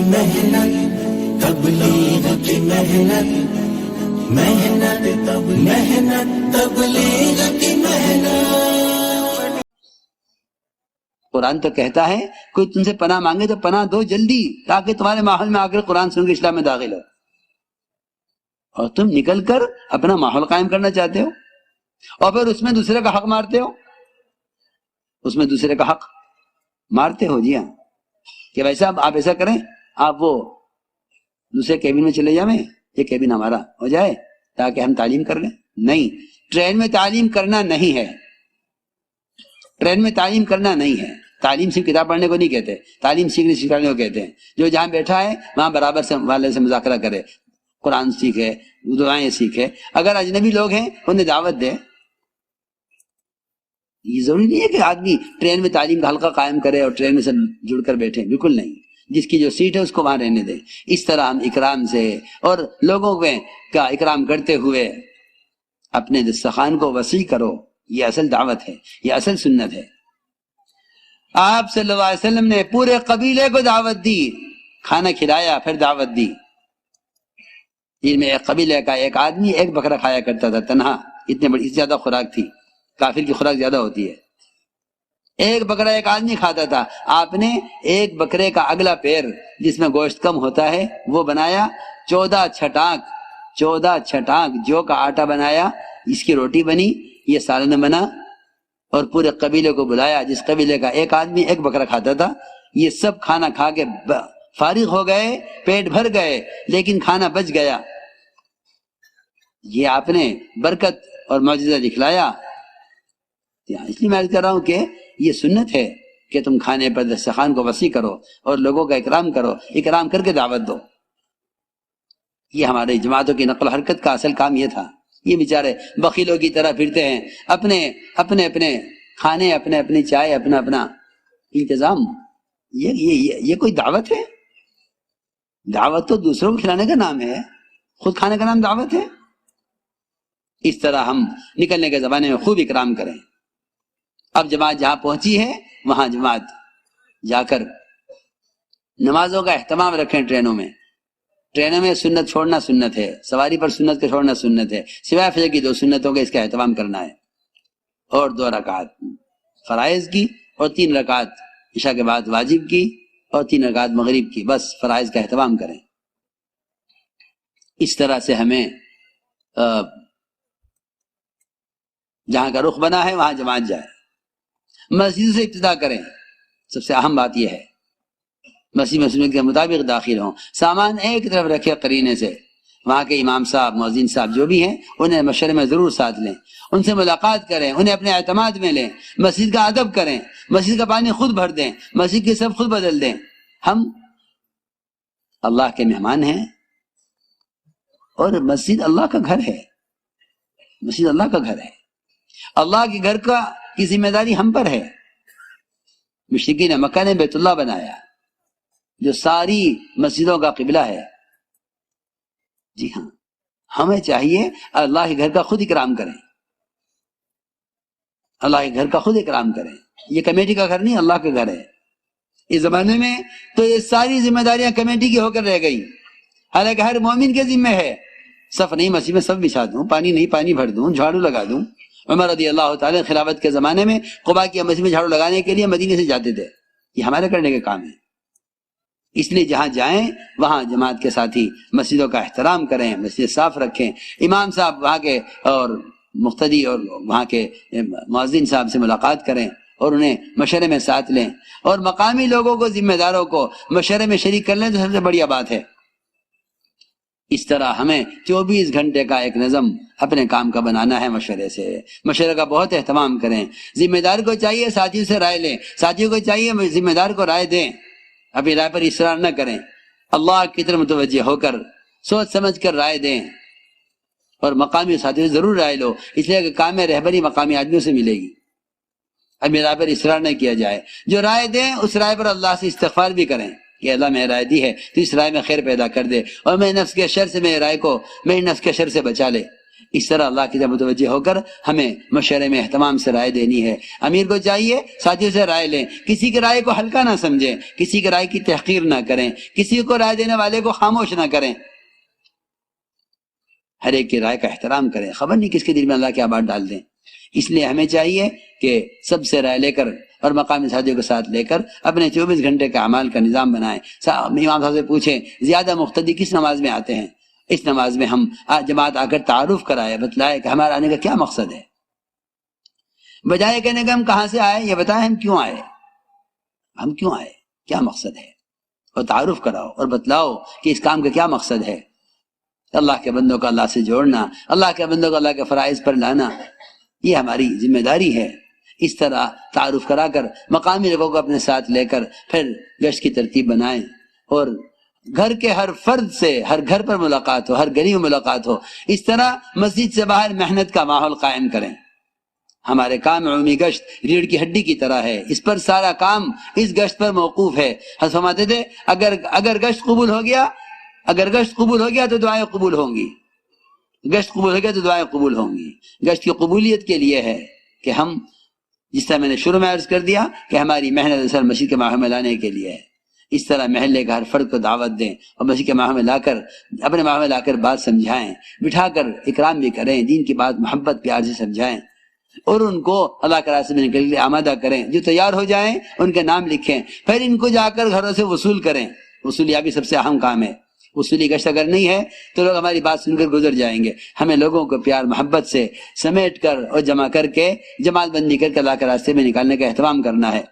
محنت، تبلیغ کی محنت، محنت تبلیغ کی محنت۔ قرآن تو کہتا ہے کوئی تم سے پناہ مانگے تو پناہ دو جلدی، تاکہ تمہارے ماحول میں آ کر قرآن سن کے اسلام میں داخل ہو، اور تم نکل کر اپنا ماحول قائم کرنا چاہتے ہو اور پھر اس میں دوسرے کا حق مارتے ہو، اس میں دوسرے کا حق مارتے ہو۔ جی ہاں، کہ ویسا آپ ایسا کریں، آپ وہ دوسرے کیبن میں چلے جائیں، یہ کیبن ہمارا ہو جائے تاکہ ہم تعلیم کر لیں۔ نہیں، ٹرین میں تعلیم کرنا نہیں ہے، ٹرین میں تعلیم کرنا نہیں ہے۔ تعلیم صرف کتاب پڑھنے کو نہیں کہتے، تعلیم سیکھنے سکھانے کو کہتے ہیں۔ جو جہاں بیٹھا ہے وہاں برابر سے والے سے مذاکرہ کرے، قرآن سیکھے، دعائیں سیکھے۔ اگر اجنبی لوگ ہیں انہیں دعوت دے۔ یہ ضروری نہیں ہے کہ آدمی ٹرین میں تعلیم کا حلقہ قائم کرے اور ٹرین میں سب جڑ کر بیٹھے، بالکل نہیں۔ جس کی جو سیٹ ہے اس کو وہاں رہنے دیں۔ اس طرح ہم اکرام سے اور لوگوں کا اکرام کرتے ہوئے اپنے دسترخوان کو وسیع کرو۔ یہ اصل دعوت ہے، یہ اصل سنت ہے۔ آپ صلی اللہ علیہ وسلم نے پورے قبیلے کو دعوت دی، کھانا کھلایا، پھر دعوت دی۔ جن میں ایک قبیلے کا ایک آدمی ایک بکرا کھایا کرتا تھا تنہا، اتنے بڑی زیادہ خوراک تھی، کافر کی خوراک زیادہ ہوتی ہے۔ ایک بکرا ایک آدمی کھاتا تھا، آپ نے ایک بکرے کا اگلا پیر جس میں گوشت کم ہوتا ہے وہ بنایا، 14 چھٹانک جو کا آٹا بنایا، اس کی روٹی بنی، یہ سالن بنا، اور پورے قبیلے کو بلایا۔ جس قبیلے کا ایک آدمی ایک بکرا کھاتا تھا، یہ سب کھانا کھا کے فارغ ہو گئے، پیٹ بھر گئے، لیکن کھانا بچ گیا۔ یہ آپ نے برکت اور معجزہ دکھلایا۔ اس لیے میں عرض کر رہا ہوں کہ یہ سنت ہے کہ تم کھانے پر دسترخوان کو وسیع کرو اور لوگوں کا اکرام کرو، اکرام کر کے دعوت دو۔ یہ ہمارے جماعتوں کی نقل و حرکت کا اصل کام یہ تھا۔ یہ بیچارے بخیلوں کی طرح پھرتے ہیں، اپنے کھانے، اپنی چائے، اپنا انتظام۔ یہ کوئی دعوت ہے؟ دعوت تو دوسروں کو کھلانے کا نام ہے، خود کھانے کا نام دعوت ہے۔ اس طرح ہم نکلنے کے زمانے میں خوب اکرام کریں۔ اب جماعت جہاں پہنچی ہے وہاں جماعت جا کر نمازوں کا اہتمام رکھیں۔ ٹرینوں میں سنت چھوڑنا سنت ہے، سواری پر سنت کو چھوڑنا سنت ہے، سوائے فجر کی 2 سنتوں کا اس کا اہتمام کرنا ہے، اور 2 رکعت فرائض کی، اور 3 رکعت عشاء کے بعد واجب کی، اور 3 رکعت مغرب کی، بس فرائض کا اہتمام کریں۔ اس طرح سے ہمیں جہاں کا رخ بنا ہے وہاں جماعت جائے۔ مسجد سے ابتدا کریں، سب سے اہم بات یہ ہے، مسجد میں سنت کے مطابق داخل ہوں، سامان ایک طرف رکھے قرینے سے۔ وہاں کے امام صاحب، مؤذن صاحب جو بھی ہیں انہیں مشورے میں ضرور ساتھ لیں، ان سے ملاقات کریں، انہیں اپنے اعتماد میں لیں، مسجد کا ادب کریں، مسجد کا پانی خود بھر دیں، مسجد کی سب خود بدل دیں۔ ہم اللہ کے مہمان ہیں اور مسجد اللہ کا گھر ہے، مسجد اللہ کا گھر ہے۔ اللہ کے گھر کی ذمہ داری ہم پر ہے۔ مشرکین مکہ نے بیت اللہ بنایا جو ساری مسجدوں کا قبلہ ہے۔ جی ہاں، ہمیں چاہیے اللہ کے گھر کا خود اکرام کریں، اللہ کے گھر کا خود اکرام کریں۔ یہ کمیٹی کا گھر نہیں، اللہ کا گھر ہے۔ اس زمانے میں تو یہ ساری ذمہ داریاں کمیٹی کی ہو کر رہ گئی، حالانکہ ہر مومن کے ذمہ ہے۔ صف نہیں مسجد میں صف بچھا دوں، پانی نہیں پانی بھر دوں، جھاڑو لگا دوں۔ عمر رضی اللہ تعالی خلافت کے زمانے میں قباء کی مسجد میں جھاڑو لگانے کے لیے مدینے سے جاتے تھے۔ یہ ہمارے کرنے کے کام ہے۔ اس لیے جہاں جائیں وہاں جماعت کے ساتھی مسجدوں کا احترام کریں، مسجد صاف رکھیں، امام صاحب وہاں کے اور مقتدی اور وہاں کے مؤذن صاحب سے ملاقات کریں اور انہیں مشورے میں ساتھ لیں، اور مقامی لوگوں کو، ذمہ داروں کو مشورے میں شریک کر لیں تو سب سے بڑی بات ہے۔ اس طرح ہمیں 24 گھنٹے کا ایک نظم اپنے کام کا بنانا ہے۔ مشورے کا بہت اہتمام کریں۔ ذمہ دار کو چاہیے ساتھیوں سے رائے لیں، ساتھیوں کو چاہیے ذمہ دار کو رائے دیں، اپنی رائے پر اصرار نہ کریں، اللہ کی طرف متوجہ ہو کر سوچ سمجھ کر رائے دیں، اور مقامی ساتھیوں سے ضرور رائے لو، اس لیے کہ کام رہبری مقامی آدمیوں سے ملے گی۔ اپنی رائے پر اصرار نہ کیا جائے، جو رائے دیں اس رائے پر اللہ سے استغفار بھی کریں کہ اللہ میں رائے دی ہے تو اس رائے میں خیر پیدا کر دے، اور میں نفس کے شر سے میری رائے کو میری نفس کے شر سے بچا لے۔ اس طرح اللہ کی طرف متوجہ ہو کر ہمیں مشورے میں اہتمام سے رائے دینی ہے. امیر کو چاہیے ساتھیوں سے رائے لیں، کسی کی رائے کو ہلکا نہ سمجھیں، کسی کی رائے کی تحقیر نہ کریں، کسی کو رائے دینے والے کو خاموش نہ کریں، ہر ایک کی رائے کا احترام کریں. خبر نہیں کس کے دل میں اللہ کیا بات ڈال دیں. اس لیے ہمیں چاہیے کہ سب سے رائے لے کر اور مقامی ساتھیوں کے ساتھ لے کر اپنے 24 گھنٹے کے اعمال کا نظام بنائیں. امام صاحب سے پوچھیں زیادہ مقتدی کس نماز میں آتے ہیں، اس نماز میں ہم جماعت آ کر تعارف کرائے، بتلائے کہ ہمارا آنے کا کیا مقصد ہے، بجائے کہنے کہ ہم کہاں سے آئے، یہ بتائیں ہم کیوں آئے، ہم کیوں آئے، کیا مقصد ہے، اور تعارف کراؤ اور بتلاؤ کہ اس کام کا کیا مقصد ہے. اللہ کے بندوں کو اللہ سے جوڑنا، اللہ کے بندوں کو اللہ کے فرائض پر لانا، یہ ہماری ذمہ داری ہے. اس طرح تعارف کرا کر مقامی لوگوں کو اپنے ساتھ لے کر پھر گشت کی ترتیب بنائیں، اور گھر کے ہر فرد سے ہر گھر پر ملاقات ہو، ہر گلی میں ملاقات ہو. اس طرح مسجد سے باہر محنت کا ماحول قائم کریں. ہمارے کام عمومی گشت ریڑھ کی ہڈی کی طرح ہے، اس پر سارا کام اس گشت پر موقوف ہے. حضرت فرماتے تھے اگر گشت قبول ہو گیا، اگر گشت قبول ہو گیا تو دعائیں قبول ہوں گی، گشت قبول ہو گیا تو دعائیں قبول ہوں گی. گشت کی قبولیت کے لیے ہے کہ ہم، جس طرح میں نے شروع میں عرض کر دیا کہ ہماری محنت اصل مسجد کے ماحول میں لانے کے لیے ہے. اس طرح محلے کا ہر فرد کو دعوت دیں اور مسجد کے ماحول میں لا کر، اپنے ماحول میں لا کر بات سمجھائیں، بٹھا کر اکرام بھی کریں، دین کی بات محبت پیار سے سمجھائیں، اور ان کو اللہ کے راستے میں نکلنے کے لیے آمادہ کریں. جو تیار ہو جائیں ان کے نام لکھیں، پھر ان کو جا کر گھروں سے وصول کریں. وصولیابی سب سے اہم کام ہے. وصولی گشت اگر نہیں ہے تو لوگ ہماری بات سن کر گزر جائیں گے. ہمیں لوگوں کو پیار محبت سے سمیٹ کر اور جمع کر کے جماعت بندی کر کے اللہ کے راستے میں نکالنے کا اہتمام کرنا ہے.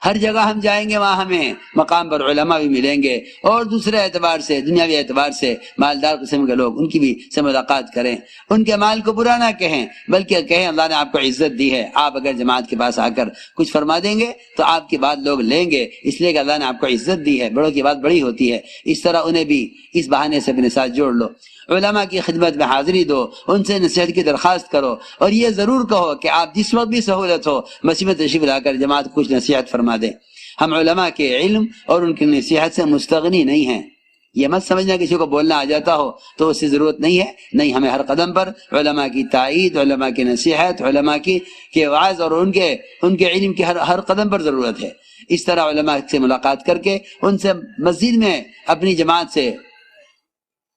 ہر جگہ ہم جائیں گے وہاں ہمیں مقام پر علماء بھی ملیں گے، اور دوسرے اعتبار سے، دنیاوی اعتبار سے مالدار قسم کے لوگ، ان کی بھی سے ملاقات کریں. ان کے مال کو برا نہ کہیں، بلکہ کہیں اللہ نے آپ کو عزت دی ہے، آپ اگر جماعت کے پاس آ کر کچھ فرما دیں گے تو آپ کی بات لوگ لیں گے، اس لیے کہ اللہ نے آپ کو عزت دی ہے. بڑوں کی بات بڑی ہوتی ہے. اس طرح انہیں بھی اس بہانے سے اپنے ساتھ جوڑ لو. علماء کی خدمت میں حاضری دو، ان سے نصیحت کی درخواست کرو، اور یہ ضرور کہو کہ آپ جس وقت بھی سہولت ہو مسجد میں تشریف لا کر جماعت کو کچھ نصیحت فرما دیں. ہم علماء کے علم اور ان کی نصیحت سے مستغنی نہیں ہیں. یہ مت سمجھنا کسی کو بولنا آ جاتا ہو تو اس سے ضرورت نہیں ہے. نہیں، ہمیں ہر قدم پر علماء کی تائید، علماء کی نصیحت، علماء کی وعظ اور ان کے علم کی ہر قدم پر ضرورت ہے. اس طرح علماء سے ملاقات کر کے ان سے مسجد میں اپنی جماعت سے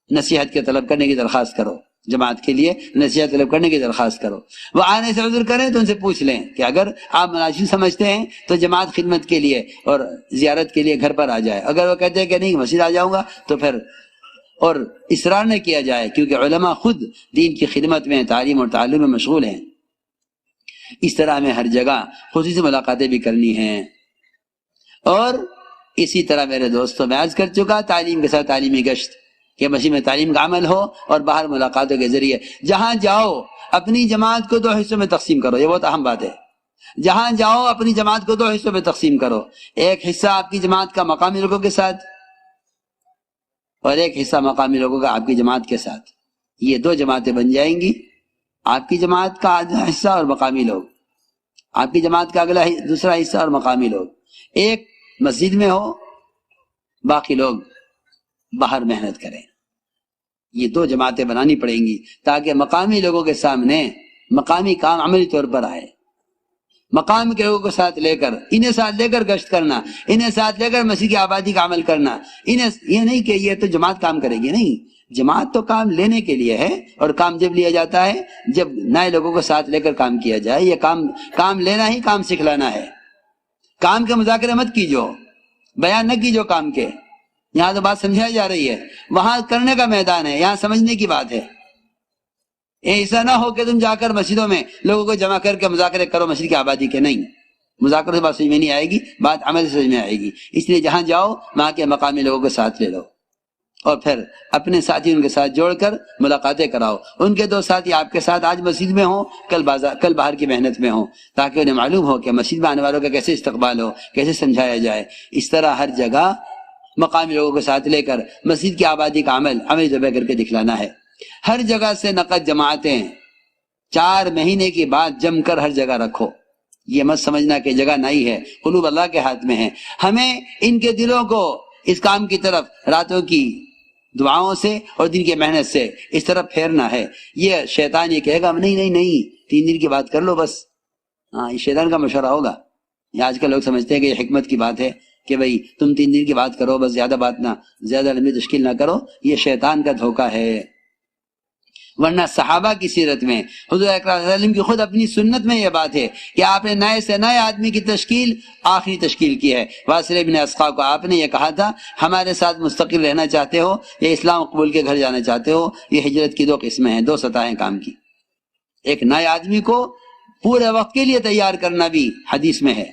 نصیحت کے طلب کرنے کی درخواست کرو، جماعت کے لیے نصیحت طلب کرنے کی درخواست کرو. وہ آنے سے عذر کریں تو ان سے پوچھ لیں کہ اگر آپ مناسب سمجھتے ہیں تو جماعت خدمت کے لیے اور زیارت کے لیے گھر پر آ جائے. اگر وہ کہتے ہیں کہ نہیں مسجد آ جاؤں گا تو پھر اور اصرار نہ کیا جائے، کیونکہ علماء خود دین کی خدمت میں، تعلیم اور تعلم میں مشغول ہیں. اس طرح ہمیں ہر جگہ خصوصی ملاقاتیں بھی کرنی ہیں. اور اسی طرح میرے دوستوں، میں عرض کر چکا تعلیم کے ساتھ تعلیمی گشت، کہ مسجد میں تعلیم کا عمل ہو اور باہر ملاقاتوں کے ذریعے جہاں جاؤ اپنی جماعت کو 2 حصوں میں تقسیم کرو. یہ بہت اہم بات ہے. جہاں جاؤ اپنی جماعت کو 2 حصوں میں تقسیم کرو. ایک حصہ آپ کی جماعت کا مقامی لوگوں کے ساتھ، اور ایک حصہ مقامی لوگوں کا آپ کی جماعت کے ساتھ. یہ 2 جماعتیں بن جائیں گی، آپ کی جماعت کا آدھا حصہ اور مقامی لوگ، آپ کی جماعت کا دوسرا حصہ اور مقامی لوگ. ایک مسجد میں ہو، باقی لوگ باہر محنت کریں. یہ 2 جماعتیں بنانی پڑیں گی تاکہ مقامی لوگوں کے سامنے مقامی کام عملی طور پر آئے. مقام کے لوگوں کو ساتھ لے کر، انہیں ساتھ لے کر گشت کرنا، انہیں ساتھ لے کر مسجد کی آبادی کا عمل کرنا. یہ نہیں کہ یہ تو جماعت کام کرے گی، نہیں، جماعت تو کام لینے کے لیے ہے، اور کام جب لیا جاتا ہے جب نئے لوگوں کو ساتھ لے کر کام کیا جائے. یہ کام لینا ہی کام سکھلانا ہے. کام کے مذاکرے مت کیجو، بیان نہ کیجو کام کے. یہاں تو بات سمجھائی جا رہی ہے، وہاں کرنے کا میدان ہے، یہاں سمجھنے کی بات ہے. ایسا نہ ہو کہ تم جا کر مسجدوں میں لوگوں کو جمع کر کے مذاکرے کرو مسجد کی آبادی کے. نہیں، مذاکرے سے بات سمجھ میں نہیں آئے گی، بات عمل سے سمجھ میں آئے گی. اس لیے جہاں جاؤ وہاں کے مقامی لوگوں کو ساتھ لے لو، اور پھر اپنے ساتھی ان کے ساتھ جوڑ کر ملاقاتیں کراؤ. ان کے 2 ساتھی آپ کے ساتھ آج مسجد میں ہوں، کل باہر کی محنت میں ہوں، تاکہ انہیں معلوم ہو کہ مسجد میں آنے والوں کا کیسے استقبال ہو، کیسے سمجھایا جائے. اس طرح ہر جگہ مقامی لوگوں کو ساتھ لے کر مسجد کی آبادی کا عملی طور کر کے دکھلانا ہے. ہر جگہ سے نقد جماعتیں 4 مہینے کی بعد جم کر ہر جگہ رکھو. یہ مت سمجھنا کہ جگہ نہیں ہے، قلوب اللہ کے ہاتھ میں ہے. ہمیں ان کے دلوں کو اس کام کی طرف راتوں کی دعاؤں سے اور دن کی محنت سے اس طرف پھیرنا ہے. یہ شیطان یہ کہے گا نہیں نہیں نہیں 3 دن کی بات کر لو بس. ہاں یہ شیطان کا مشورہ ہوگا. یہ آج کل لوگ سمجھتے ہیں کہ یہ حکمت کی بات ہے کہ بھئی تم 3 دن کی بات کرو بس، زیادہ بات نہ، زیادہ لمبی تشکیل نہ کرو. یہ شیطان کا دھوکہ ہے. ورنہ صحابہ کی سیرت میں حضور اکرم صلی اللہ علیہ وسلم کی خود اپنی سنت میں یہ بات ہے کہ آپ نے نئے سے نئے آدمی کی تشکیل آخری تشکیل کی ہے. واصل بن اسقاء کو آپ نے یہ کہا تھا ہمارے ساتھ مستقل رہنا چاہتے ہو یا اسلام قبول کے گھر جانا چاہتے ہو. یہ ہجرت کی 2 قسمیں ہیں، 2 سطحیں کام کی. ایک نئے آدمی کو پورے وقت کے لیے تیار کرنا بھی حدیث میں ہے.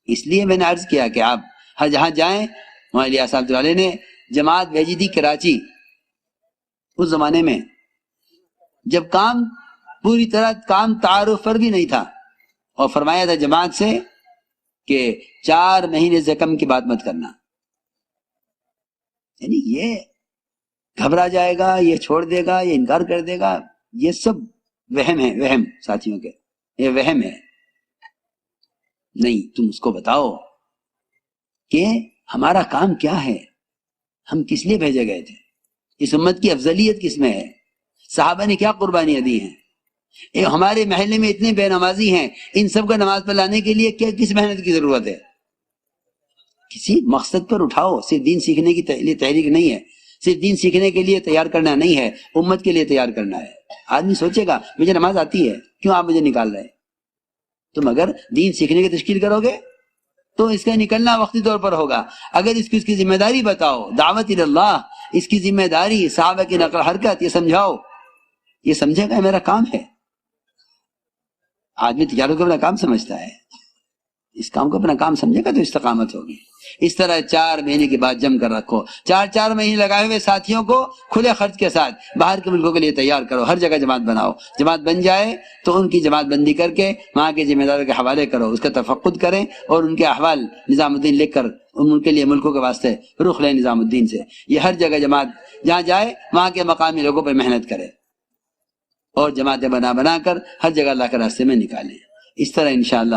اس لیے میں نے عرض کیا کہ آپ ہر جہاں جائیں. وہاں الیاس صاحب والے نے جماعت بھیجی تھی کراچی اس زمانے میں جب کام پوری طرح کام تعارف پر بھی نہیں تھا، اور فرمایا تھا جماعت سے کہ 4 مہینے سے کم کی بات مت کرنا. یعنی یہ گھبرا جائے گا، یہ چھوڑ دے گا، یہ انکار کر دے گا، یہ سب وہم ہے. وہم ساتھیوں کے یہ وہم ہے. نہیں، تم اس کو بتاؤ کہ ہمارا کام کیا ہے، ہم کس لیے بھیجے گئے تھے، اس امت کی افضلیت کس میں ہے، صحابہ نے کیا قربانیاں دی ہیں، ہمارے محلے میں اتنے بے نمازی ہیں، ان سب کو نماز پر لانے کے لیے کس محنت کی ضرورت ہے. کسی مقصد پر اٹھاؤ. صرف دین سیکھنے کی لیے تحریک نہیں ہے، صرف دین سیکھنے کے لیے تیار کرنا نہیں ہے، امت کے لیے تیار کرنا ہے. آدمی سوچے گا مجھے نماز آتی ہے، کیوں آپ مجھے نکال رہے ہیں؟ تم اگر دین سیکھنے کی تشکیل کرو گے تو اس کا نکلنا وقتی طور پر ہوگا. اگر اس کی ذمہ داری بتاؤ، دعوت اللہ، اس کی ذمہ داری، صحابہ کی نقل حرکت، یہ سمجھاؤ، یہ سمجھے گا میرا کام ہے. آدمی تجارت کو اپنا کام سمجھتا ہے، اس کام کو اپنا کام سمجھے گا تو استقامت ہوگی. اس طرح 4 مہینے کی بات جم کر رکھو. 4 مہینے لگائے ہوئے ساتھیوں کو کھلے خرچ کے ساتھ باہر کے ملکوں کے لیے تیار کرو. ہر جگہ جماعت بناؤ. جماعت بن جائے تو ان کی جماعت بندی کر کے وہاں کے ذمہ داروں کے حوالے کرو، اس کا تفقد کریں اور ان کے احوال نظام الدین لکھ کر ان کے لیے ملکوں کے واسطے رخ لیں نظام الدین سے. یہ ہر جگہ جماعت جہاں جائے وہاں کے مقامی لوگوں پر محنت کرے اور جماعتیں بنا کر ہر جگہ اللہ کے راستے میں نکالیں. اس طرح انشاءاللہ